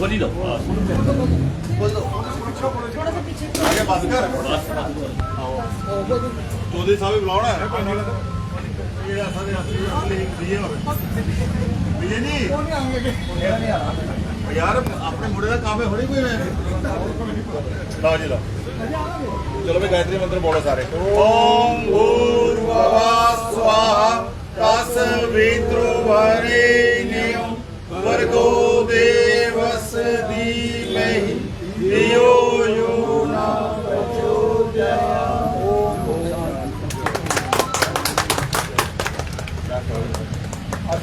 खोल ही लो थोड़ा सा पीछे आगे बस कर चौधरी साहब बुलाना है ये ऐसा नहीं नहीं यार अपने मुंडे का काम है थोड़ी कोई लो जी लो चलो भाई गायत्री मंत्र बोलो सारे ओम भूर्भुवः स्वाहा तत्सवितुर्वरेण्यं भर्गो देवस्य धीमहि धियो यो न प्रचोदयात्।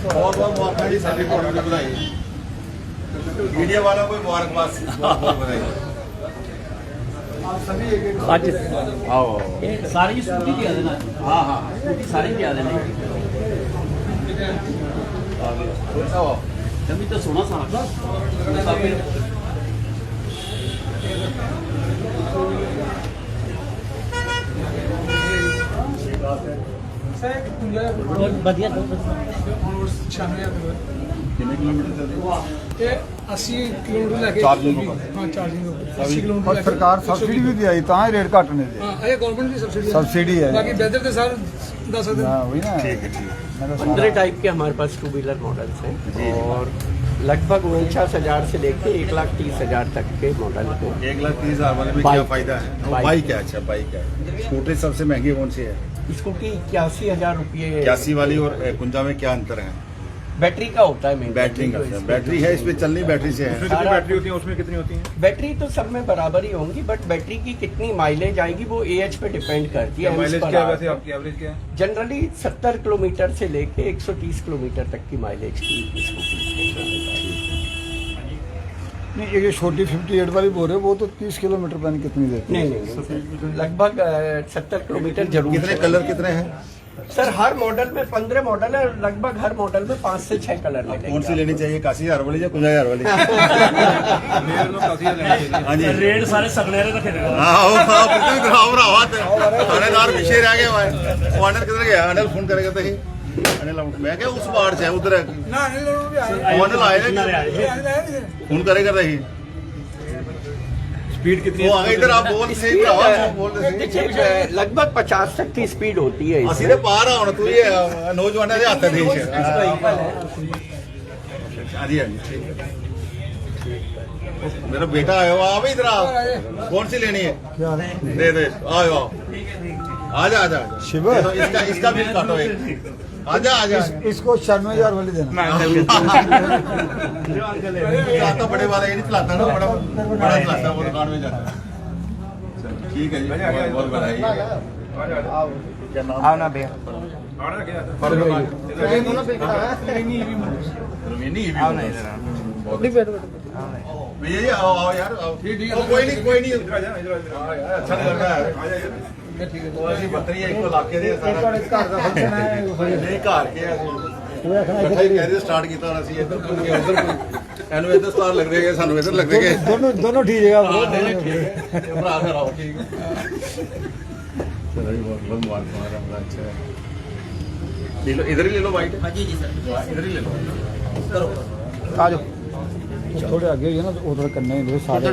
बहुत बहुत मुबारक सभी को बधाई मीडिया वालों को मुबारकबाद बधाई आज आओ सारी स्कूटी दिया देना हाँ हाँ स्कूटी सारी दिया देना जमी तो सोना सा बढ़िया किलोमीटर लगे चार्जिंग हाँ चार्जिंग 80 किलोमीटर और सरकार सब्सिडी भी दी आई तां रेट घट ने दे ये गवर्नमेंट की सब्सिडी है बाकी बेहतर तो सर 10 हाँ वही ना ठीक है 15 टाइप के हमारे पास टू व्हीलर मॉडल्स हैं और लगभग 49,000 से लेके 1,30,000 तक के मॉडल हैं। 1,30,000 वाले में क्या फायदा है बाइक है अच्छा बाइक है स्कूटी सबसे महंगी कौन सी है स्कूटी 81,000 रुपये 81 वाली और कुंजा में क्या अंतर है बैटरी का होता है मेन बैटरी का बैटरी है इसमें चलनी बैटरी से है बैटरी होती है उसमें कितनी होती है बैटरी तो सब में बराबर ही होंगी बट बैटरी की कितनी माइलेज आएगी वो एएच पे डिपेंड करती है माइलेज क्या वैसे आपकी एवरेज क्या है जनरली 70 किलोमीटर से लेके 130 किलोमीटर तक की माइलेज की स्कूटी नहीं ये छोटी 58 वाली बोल रहे हो वो तो 30 किलोमीटर पता नहीं कितनी देती है नहीं लगभग 70 किलोमीटर जरूर कितने कलर कितने हैं सर हर मॉडल में 15 मॉडल है लगभग हर मॉडल में 5 से 6 कलर मिलेंगे कौन सी लेनी चाहिए 81,000 वाली या 50,000 वाली हाँ जी रेट सारे सगलेरे रखे थे थानेदार पीछे रह गए वो अनिल किधर गया अनिल फोन करेगा तो ही अनिल मैं क्या उस बार से उधर ना लोग भी आए अनिल आएगा फोन करेगा तो ही स्पीड कितनी वो आगे इधर आप बोल सही बोल देखिए लगभग 50 तक की स्पीड होती है ਅਸੀਂ ਤੇ ਪਾਰ ਆ ਹੁਣ ਤੂੰ ਇਹ ਨੌਜਵਾਨਾਂ ਦੇ ਹੱਥ ਦੇ ਹਾਂਜੀ ਹਾਂਜੀ मेरा बेटा आया हुआ आप इधर आओ कौन सी लेनी है क्या दे दे आओ आओ आजा आजा शिव इसका बिल काटो एक आजा आजा इसको 96,000 वाली देना चलाता बड़े वाला ये नहीं चलाता ना बड़ा बड़ा चलाता वो दुकान में जाता ठीक है जी बहुत बधाई क्या नाम आओ ना भैया भैया जी आओ आओ यार आओ कोई नहीं अच्छा लग रहा है ਅਸੀਂ ਬੱਤਰੀ ਇੱਕ ਇਲਾਕੇ ਦੇ ਸਾਰਾ ਨਹੀਂ ਘਰ ਕੇ ਇਕੱਠਾ ਹੀ ਕੈਰੀਅਰ ਸਟਾਰਟ ਕੀਤਾ ਹੁਣ ਅਸੀਂ ਇੱਧਰ ਪੁੱਜ ਗਏ ਉੱਧਰ ਇਹਨੂੰ ਇੱਧਰ ਸਟਾਰ ਲੱਗ ਰਹੇ ਸਾਨੂੰ ਇੱਧਰ ਲੱਗ ਰਹੇ दोनों ठीक है ਭਰਾ ਫਿਰ ਆਓ ਠੀਕ चलो जी बहुत बहुत मुबारक बड़ा अच्छा है ले लो इधर ही ले लो वाइट हाँ जी सर इधर ही ले लो करो आ जाओ थोड़े आगे हो जाए ना तो उधर करने ही सारे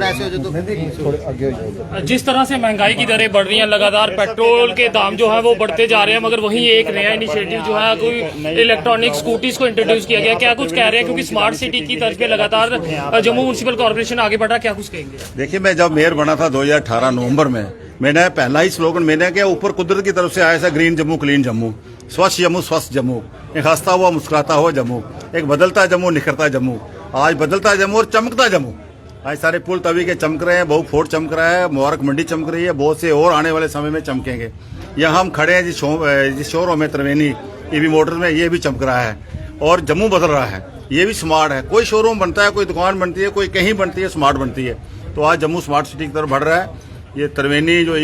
थोड़े आगे हो जाए जिस तरह से महंगाई की दरें बढ़ रही हैं लगातार पेट्रोल के दाम जो है वो बढ़ते जा रहे हैं मगर वहीं एक नया इनिशिएटिव जो है कोई इलेक्ट्रॉनिक स्कूटीज को इंट्रोड्यूस किया गया क्या कुछ कह रहे हैं क्योंकि स्मार्ट सिटी की तर्ज पे लगातार जम्मू म्यूनिसिपल कॉर्पोरेशन आगे बढ़ा क्या कुछ कहेंगे देखिए मैं जब मेयर बना था 2018 नवंबर में मैंने पहला ही स्लोगन मैंने क्या ऊपर कुदरत की तरफ से आया था ग्रीन जम्मू क्लीन जम्मू स्वच्छ जम्मू स्वस्थ जम्मू एक हंसता हुआ मुस्कुराता हुआ जम्मू एक बदलता जम्मू निखरता जम्मू आज बदलता जम्मू और चमकता जम्मू आज सारे पुल तवी के चमक रहे हैं बहु फोर्ट चमक रहा है मुबारक मंडी चमक रही है बहुत से और आने वाले समय में चमकेंगे यहाँ हम खड़े हैं जिस शोरूम में त्रिवेणी ईवी मोटर्स में ये भी चमक रहा है और जम्मू बदल रहा है ये भी स्मार्ट है कोई शोरूम बनता है कोई दुकान बनती है कोई कहीं बनती है स्मार्ट बनती है तो आज जम्मू स्मार्ट सिटी की तरफ बढ़ रहा है ये त्रिवेणी जो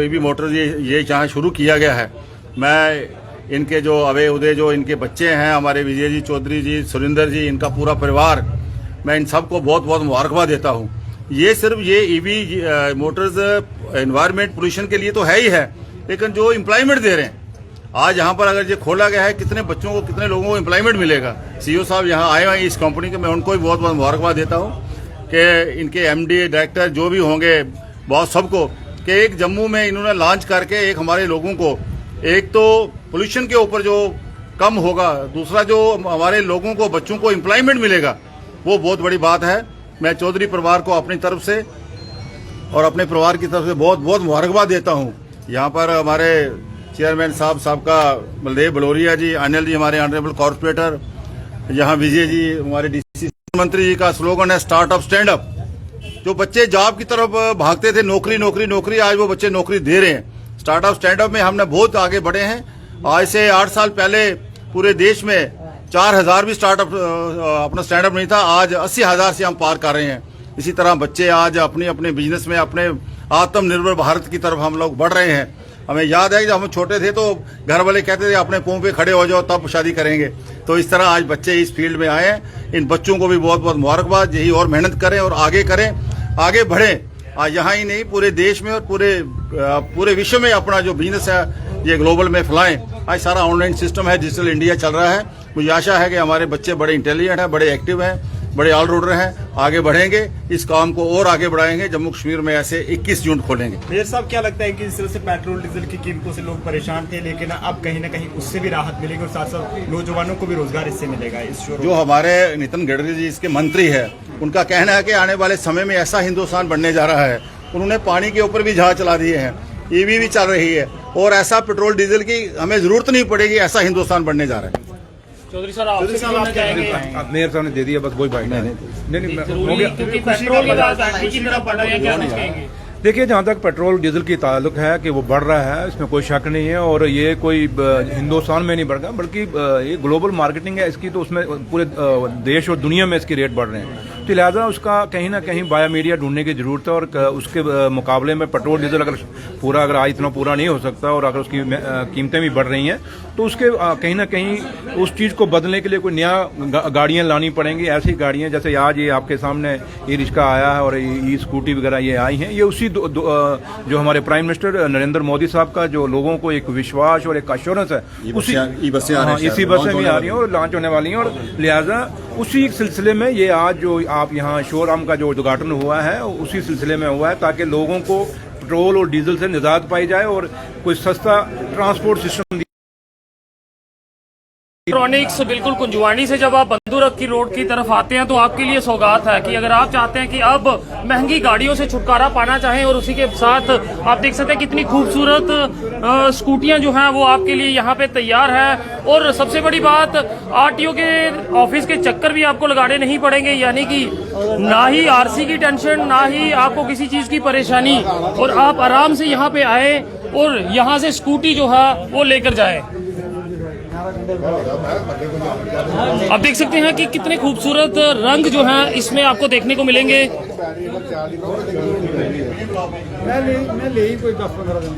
ईवी मोटर्स ये यहाँ शुरू किया गया है मैं इनके जो अवय उदय जो इनके बच्चे हैं हमारे विजय जी चौधरी जी सुरेंद्र जी इनका पूरा परिवार मैं इन सबको बहुत बहुत मुबारकबाद देता हूँ ये सिर्फ ये ईवी मोटर्स एनवायरनमेंट पोल्यूशन के लिए तो है ही है लेकिन जो एम्प्लॉयमेंट दे रहे हैं आज यहाँ पर अगर ये खोला गया है कितने बच्चों को कितने लोगों को एम्प्लॉयमेंट मिलेगा सीईओ साहब यहाँ आए हैं इस कंपनी के मैं उनको भी बहुत बहुत मुबारकबाद देता हूँ के इनके एमडी डायरेक्टर जो भी होंगे बहुत सबको कि एक जम्मू में इन्होंने लॉन्च करके एक हमारे लोगों को एक तो पोल्यूशन के ऊपर जो कम होगा, दूसरा जो हमारे लोगों को बच्चों को एम्प्लॉयमेंट मिलेगा, वो बहुत बड़ी बात है। मैं चौधरी परिवार को अपनी तरफ से और अपने परिवार की तरफ से बहुत बहुत मुबारकबाद देता हूँ। यहाँ पर हमारे चेयरमैन साहब का बलदेव बलोरिया जी, अनिल जी हमारे ऑनरेबल कॉर्पोरेटर, यहाँ विजय जी हमारे डीसी मंत्री जी का स्लोगन है स्टार्टअप स्टैंड अप। जो बच्चे जॉब की तरफ भागते थे, नौकरी नौकरी नौकरी, आज वो बच्चे नौकरी दे रहे हैं। स्टार्टअप स्टैंड अप में हमने बहुत आगे बढ़े हैं। आज से 8 साल पहले पूरे देश में 4000 भी स्टार्टअप अपना स्टैंड अप नहीं था, आज 80,000 से हम पार कर रहे हैं। इसी तरह बच्चे आज अपने अपने बिजनेस में अपने आत्मनिर्भर भारत की तरफ हम लोग बढ़ रहे हैं। हमें याद है कि जब हम छोटे थे तो घर वाले कहते थे अपने पांव पे खड़े हो जाओ तब शादी करेंगे। तो इस तरह आज बच्चे इस फील्ड में आए हैं। इन बच्चों को भी बहुत बहुत मुबारकबाद। यही और मेहनत करें और आगे करें, आगे बढ़ें। आज यहाँ ही नहीं पूरे देश में और पूरे विश्व में अपना जो बिजनेस है ये ग्लोबल में फैलाएं। आज सारा ऑनलाइन सिस्टम है, डिजिटल इंडिया चल रहा है। मुझे आशा है कि हमारे बच्चे बड़े इंटेलिजेंट हैं, बड़े एक्टिव हैं, बड़े ऑलराउंडर हैं, आगे बढ़ेंगे, इस काम को और आगे बढ़ाएंगे। जम्मू कश्मीर में ऐसे 21 यूनिट खोलेंगे। मेयर साहब, क्या लगता है कि इस तरह से पेट्रोल डीजल की कीमतों से लोग परेशान थे, लेकिन अब कहीं ना कहीं उससे भी राहत मिलेगी और साथ साथ नौजवानों को भी रोजगार इससे मिलेगा? इस जो हमारे नितिन गडकरी जी इसके मंत्री है, उनका कहना है कि आने वाले समय में ऐसा हिंदुस्तान बनने जा रहा है। उन्होंने पानी के ऊपर भी जहाज चला दिए हैं, ईवी भी चल रही है और ऐसा पेट्रोल डीजल की हमें जरूरत नहीं पड़ेगी, ऐसा हिंदुस्तान बनने जा रहा है। चौधरी साहब आप कहेंगे? मेयर साहब ने दे दिया, बस वही बात नहीं हो गया। क्योंकि पेट्रोल की बात की तरफ बढ़ रही है, क्या कहेंगे? देखिए, जहाँ तक पेट्रोल डीजल की ताल्लुक है कि वो बढ़ रहा है, इसमें कोई शक नहीं है। और ये कोई हिंदुस्तान में नहीं बढ़ रहा, बल्कि ये ग्लोबल मार्केटिंग है इसकी, तो उसमें पूरे देश और दुनिया में इसके रेट बढ़ रहे हैं। तो लिहाजा उसका कहीं ना कहीं बायो मीडिया ढूंढने की जरूरत है। और उसके मुकाबले में पेट्रोल डीजल अगर आज इतना पूरा नहीं हो सकता और अगर उसकी कीमतें भी बढ़ रही हैं, तो उसके कहीं ना कहीं उस चीज़ को बदलने के लिए कोई नया गाड़ियाँ लानी पड़ेंगी। ऐसी गाड़ियाँ जैसे आज ये आपके सामने ई रिक्शा आया है और ई स्कूटी वगैरह ये आई हैं, ये उसी जो हमारे प्राइम मिनिस्टर नरेंद्र मोदी साहब का जो लोगों को एक विश्वास और एक अश्योरेंस है, इसी बसें भी आ रही हैं और लॉन्च होने वाली हैं। और लिहाजा उसी सिलसिले में ये आज जो आप यहाँ शोरूम का जो उद्घाटन हुआ है, उसी सिलसिले में हुआ है ताकि लोगों को पेट्रोल और डीजल से निजात पाई जाए और कोई सस्ता ट्रांसपोर्ट सिस्टम। इलेक्ट्रॉनिक्स बिल्कुल कुंजवानी से जब आप बंदूरख की रोड की तरफ आते हैं तो आपके लिए सौगात है कि अगर आप चाहते हैं कि अब महंगी गाड़ियों से छुटकारा पाना चाहें और उसी के साथ आप देख सकते हैं कितनी खूबसूरत स्कूटियां जो हैं वो आपके लिए यहाँ पे तैयार है। और सबसे बड़ी बात, आरटीओ के ऑफिस के चक्कर भी आपको लगाने नहीं पड़ेंगे, यानी कि ना ही आरसी की टेंशन, ना ही आपको किसी चीज की परेशानी, और आप आराम से यहाँ पे आए और यहाँ से स्कूटी जो है वो लेकर जाए। आप देख सकते हैं कि कितने खूबसूरत रंग जो हैं इसमें आपको देखने को मिलेंगे। मैं ले ही कोई 10-15 दिन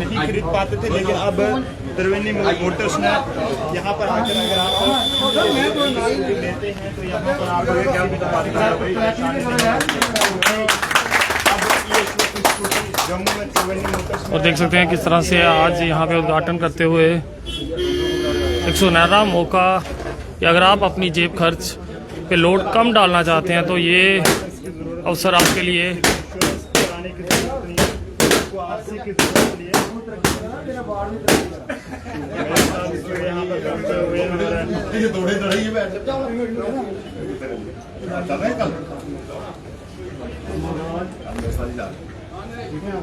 नहीं खरीद पाते थे, लेकिन अब त्रिवेणी मोटर्स ने यहाँ पर आकर अगर आप लेते हैं तो यहाँ पर जम्मू में त्रिवेणी मोटर्स। और देख सकते हैं किस तरह से आज यहाँ पे उद्घाटन करते हुए एक सुनहरा मौका कि अगर आप अपनी जेब खर्च पे लोड कम डालना चाहते हैं तो ये अवसर आपके लिए।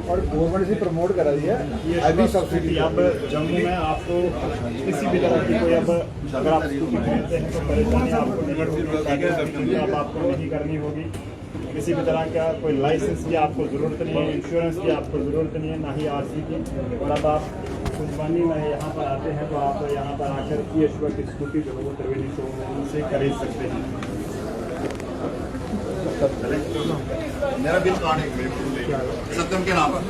और गवर्नमेंट से प्रमोट करा दिया अभी सब्सिडी। अब जम्मू में आपको किसी भी तरह की कोई अब अगर आप स्कूटी खरीदते हैं तो परेशानी आपको नहीं, अब आपको नहीं करनी होगी। किसी भी तरह का कोई लाइसेंस की आपको ज़रूरत नहीं है, इंश्योरेंस की आपको ज़रूरत नहीं है, ना ही आरसी की। और अब आप कुंजवानी में यहाँ पर आते हैं तो आप यहाँ पर आकर की स्कूटी जो है वो त्रिवेणी शोरूम से खरीद सकते हैं। मेरा बिल कार्ड है मेरे को सत्यम के नाम पर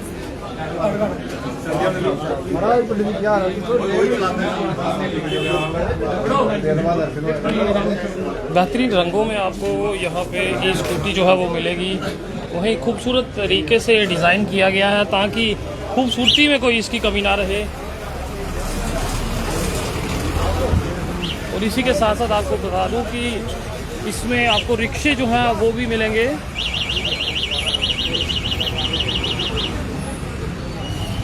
बेहतरीन रंगों में आपको यहाँ पे ये स्कूटी जो है वो मिलेगी। वहीं खूबसूरत तरीके से डिज़ाइन किया गया है ताकि खूबसूरती में कोई इसकी कमी ना रहे। और इसी के साथ साथ आपको बता दूं कि इसमें आपको रिक्शे जो हैं वो भी मिलेंगे।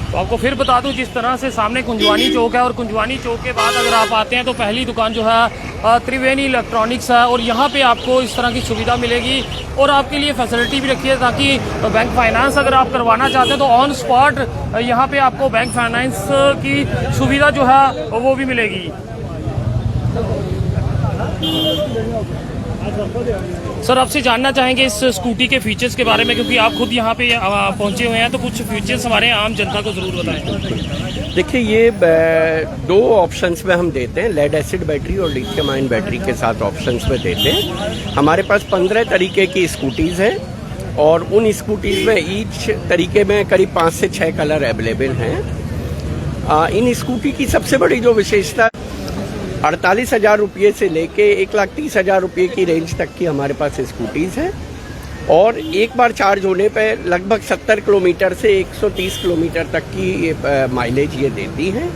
तो आपको फिर बता दूं जिस तरह से सामने कुंजवानी चौक है और कुंजवानी चौक के बाद अगर आप आते हैं तो पहली दुकान जो है त्रिवेणी इलेक्ट्रॉनिक्स है और यहाँ पे आपको इस तरह की सुविधा मिलेगी और आपके लिए फैसिलिटी भी रखी है ताकि बैंक फाइनेंस अगर आप करवाना चाहते हैं तो ऑन स्पॉट यहाँ पे आपको बैंक फाइनेंस की सुविधा जो है वो भी मिलेगी। सर आपसे जानना चाहेंगे इस स्कूटी के फीचर्स के बारे में क्योंकि आप खुद यहाँ पे पहुँचे हुए हैं, तो कुछ फीचर्स हमारे आम जनता को ज़रूर बताएं। देखिए ये दो ऑप्शंस में हम देते हैं, लेड एसिड बैटरी और लिथियम आयन बैटरी के साथ ऑप्शंस में देते हैं। हमारे पास 15 तरीके की स्कूटीज़ हैं और उन स्कूटीज़ में ईच तरीके में करीब 5 से 6 कलर अवेलेबल हैं। इन स्कूटी की सबसे बड़ी जो विशेषता 48,000 रुपये से लेके 1,30,000 रुपये की रेंज तक की हमारे पास स्कूटीज़ हैं और एक बार चार्ज होने पे लगभग 70 किलोमीटर से 130 किलोमीटर तक की माइलेज ये देती हैं।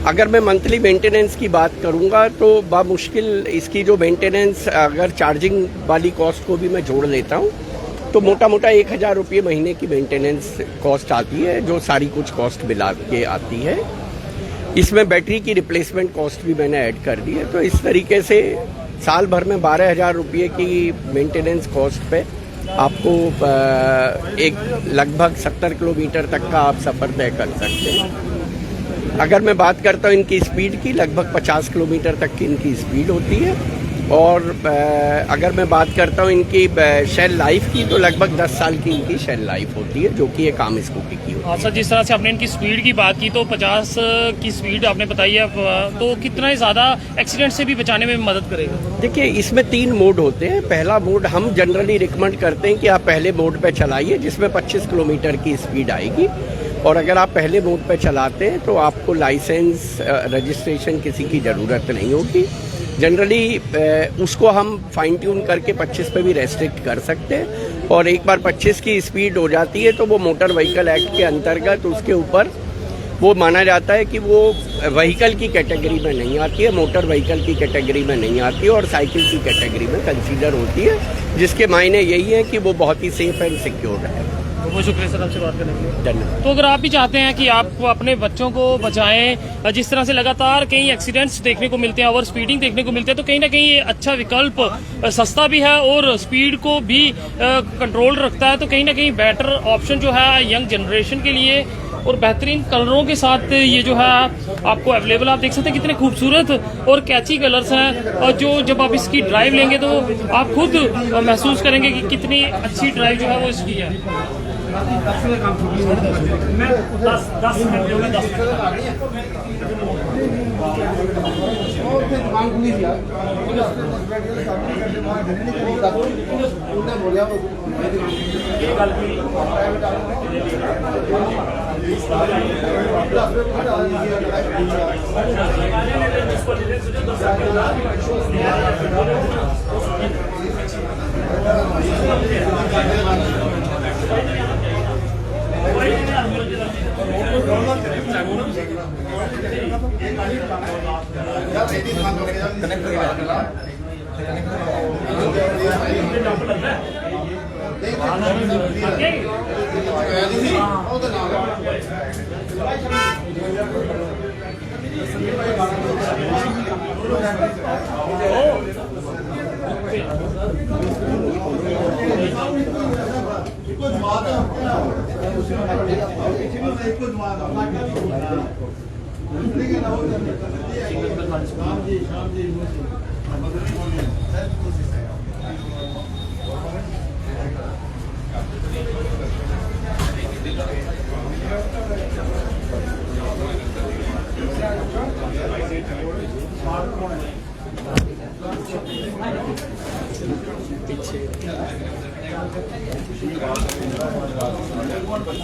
अगर मैं मंथली मेंटेनेंस की बात करूंगा तो बामुश्किल इसकी जो मेंटेनेंस अगर चार्जिंग वाली कॉस्ट को भी मैं जोड़ लेता हूं तो मोटा मोटा 1,000 रुपये महीने की मेंटेनेंस कॉस्ट आती है, जो सारी कुछ कॉस्ट मिला के आती है। इसमें बैटरी की रिप्लेसमेंट कॉस्ट भी मैंने ऐड कर दी है। तो इस तरीके से साल भर में 12,000 रुपये की मेंटेनेंस कॉस्ट पे आपको एक लगभग 70 किलोमीटर तक का आप सफ़र तय कर सकते हैं। अगर मैं बात करता हूँ इनकी स्पीड की, लगभग 50 किलोमीटर तक की इनकी स्पीड होती है और अगर मैं बात करता हूँ इनकी शेल लाइफ की तो लगभग 10 साल की इनकी शेल लाइफ होती है, जो कि एक आम स्कूटी की होती है। हाँ सर, जिस तरह से आपने इनकी स्पीड की बात की तो 50 की स्पीड आपने बताई है, तो कितना ज़्यादा एक्सीडेंट से भी बचाने में मदद करेगा? देखिए इसमें 3 मोड होते हैं। पहला मोड हम जनरली रिकमेंड करते हैं कि आप पहले मोड पे चलाइए जिसमें 25 किलोमीटर की स्पीड आएगी और अगर आप पहले मोड पे चलाते हैं तो आपको लाइसेंस रजिस्ट्रेशन किसी की ज़रूरत नहीं होगी। जनरली उसको हम फाइन ट्यून करके 25 पे भी रेस्ट्रिक्ट कर सकते हैं और एक बार 25 की स्पीड हो जाती है तो वो मोटर व्हीकल एक्ट के अंतर्गत उसके ऊपर वो माना जाता है कि वो व्हीकल की कैटेगरी में नहीं आती है, मोटर व्हीकल की कैटेगरी में नहीं आती है और साइकिल की कैटेगरी में कंसीडर होती है, जिसके मायने यही है कि वो बहुत ही सेफ एंड सिक्योर है। बहुत शुक्रिया सर, आपसे बात करने के लिए। धन्यवाद। तो अगर आप भी चाहते हैं कि आप अपने बच्चों को बचाएं, जिस तरह से लगातार कई एक्सीडेंट्स देखने को मिलते हैं, ओवर स्पीडिंग देखने को मिलते हैं, तो कहीं ना कहीं ये अच्छा विकल्प सस्ता भी है और स्पीड को भी कंट्रोल रखता है। तो कहीं ना कहीं बेटर ऑप्शन जो है यंग जनरेशन के लिए और बेहतरीन कलरों के साथ ये जो है आपको अवेलेबल, आप देख सकते हैं कितने खूबसूरत और कैची कलर्स हैं और जो जब आप इसकी ड्राइव लेंगे तो आप खुद महसूस करेंगे कि कितनी अच्छी ड्राइव जो है वो इसकी है। मैं 10 मिनट जो है 10 पीछे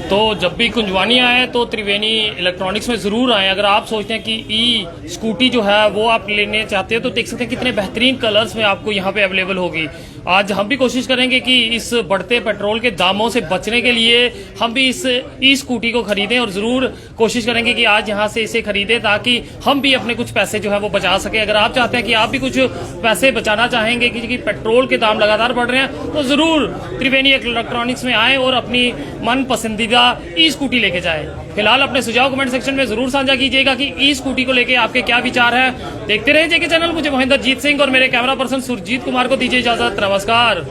तो जब भी कुंजवानी आए तो त्रिवेणी इलेक्ट्रॉनिक्स में ज़रूर आए। अगर आप सोचते हैं कि ई स्कूटी जो है वो आप लेने चाहते हो तो देख सकते हैं कितने बेहतरीन कलर्स में आपको यहाँ पे अवेलेबल होगी। आज हम भी कोशिश करेंगे कि इस बढ़ते पेट्रोल के दामों से बचने के लिए हम भी इस ई स्कूटी को खरीदें और ज़रूर कोशिश करेंगे कि आज यहाँ से इसे खरीदें ताकि हम भी अपने कुछ पैसे जो है वो बचा सकें। अगर आप चाहते हैं कि आप भी कुछ पैसे बचाना चाहेंगे क्योंकि पेट्रोल के दाम लगातार बढ़ रहे हैं तो ज़रूर त्रिवेणी इलेक्ट्रॉनिक्स में आएँ और अपनी मन पसंदीदा ई स्कूटी लेके जाएं। फिलहाल अपने सुझाव कमेंट सेक्शन में जरूर साझा कीजिएगा कि ई स्कूटी को लेके आपके क्या विचार है। देखते रहिए जेके चैनल। मुझे महेंद्र जीत सिंह और मेरे कैमरा पर्सन सुरजीत कुमार को दीजिए इजाजत। नमस्कार।